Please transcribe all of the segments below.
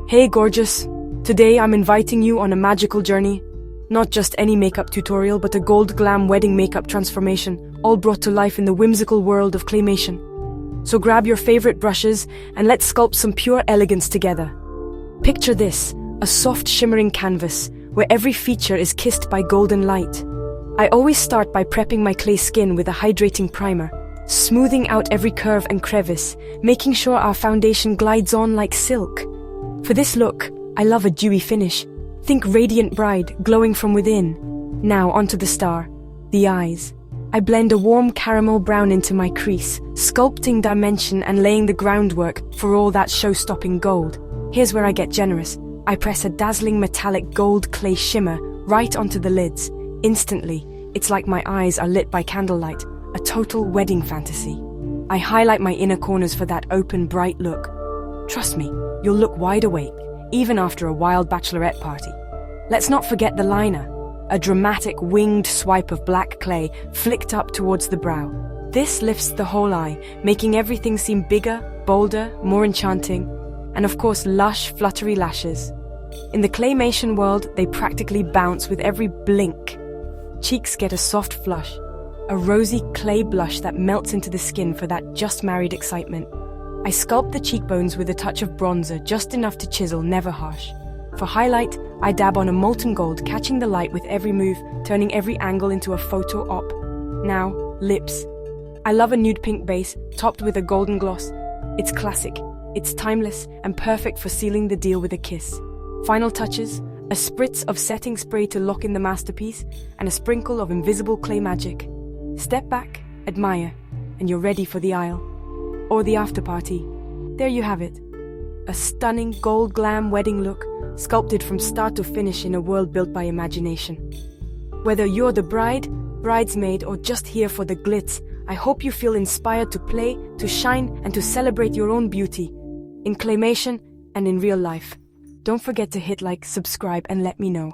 Hey gorgeous, today I'm inviting you on a magical journey. Not just any makeup tutorial, but a gold glam wedding makeup transformation, all brought to life in the whimsical world of claymation. So grab your favorite brushes and let's sculpt some pure elegance together. Picture this, a soft shimmering canvas where every feature is kissed by golden light. I always start by prepping my clay skin with a hydrating primer, smoothing out every curve and crevice, making sure our foundation glides on like silk. For this look, I love a dewy finish. Think radiant bride, glowing from within. Now onto the star, the eyes. I blend a warm caramel brown into my crease, sculpting dimension and laying the groundwork for all that show-stopping gold. Here's where I get generous. I press a dazzling metallic gold clay shimmer right onto the lids. Instantly, it's like my eyes are lit by candlelight, a total wedding fantasy. I highlight my inner corners for that open, bright look. Trust me, you'll look wide awake, even after a wild bachelorette party. Let's not forget the liner, a dramatic winged swipe of black clay flicked up towards the brow. This lifts the whole eye, making everything seem bigger, bolder, more enchanting, and of course lush, fluttery lashes. In the claymation world, they practically bounce with every blink. Cheeks get a soft flush, a rosy clay blush that melts into the skin for that just-married excitement. I sculpt the cheekbones with a touch of bronzer, just enough to chisel, never harsh. For highlight, I dab on a molten gold, catching the light with every move, turning every angle into a photo op. Now, lips. I love a nude pink base, topped with a golden gloss. It's classic, it's timeless, and perfect for sealing the deal with a kiss. Final touches, a spritz of setting spray to lock in the masterpiece, and a sprinkle of invisible clay magic. Step back, admire, and you're ready for the aisle. Or the after party. There you have it. A stunning gold glam wedding look, sculpted from start to finish in a world built by imagination. Whether you're the bride, bridesmaid, or just here for the glitz, I hope you feel inspired to play, to shine, and to celebrate your own beauty, in claymation and in real life. Don't forget to hit like, subscribe, and let me know.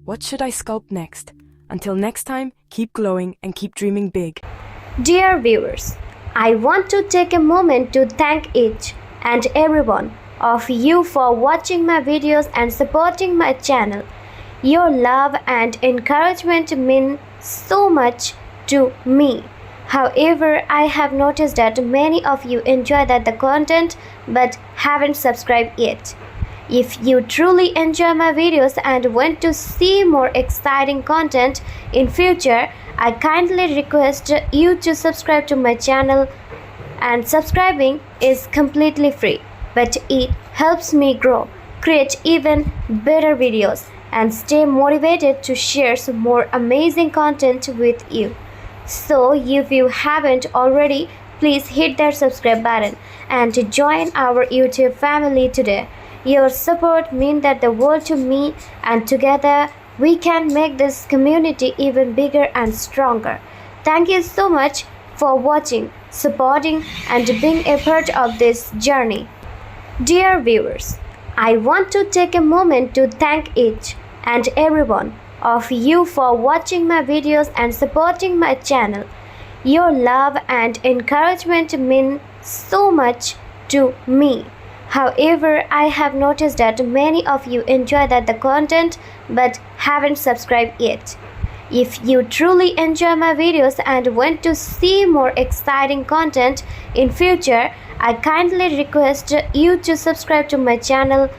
What should I sculpt next? Until next time, keep glowing and keep dreaming big. Dear viewers, I want to take a moment to thank each and every one of you for watching my videos and supporting my channel. Your love and encouragement mean so much to me. However, I have noticed that many of you enjoy the content but haven't subscribed yet. If you truly enjoy my videos and want to see more exciting content in future, I kindly request you to subscribe to my channel, and subscribing is completely free, but it helps me grow, create even better videos, and stay motivated to share some more amazing content with you. So if you haven't already, please hit that subscribe button and join our YouTube family today. Your support means that the world to me, and together we can make this community even bigger and stronger. Thank you so much for watching, supporting, and being a part of this journey. Dear viewers, I want to take a moment to thank each and every one of you for watching my videos and supporting my channel. Your love and encouragement mean so much to me. However, I have noticed that many of you enjoy the content but haven't subscribed yet. If you truly enjoy my videos and want to see more exciting content in future, I kindly request you to subscribe to my channel,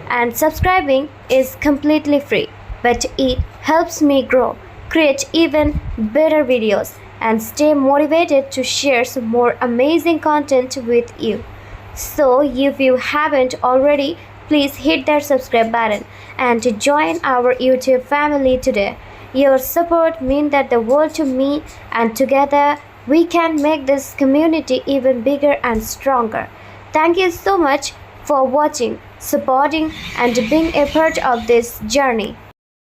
and subscribing is completely free, but it helps me grow, create even better videos, and stay motivated to share some more amazing content with you. So if you haven't already, please hit that subscribe button and join our YouTube family today. Your support means that the world to me, and together we can make this community even bigger and stronger. Thank you so much for watching, supporting, and being a part of this journey.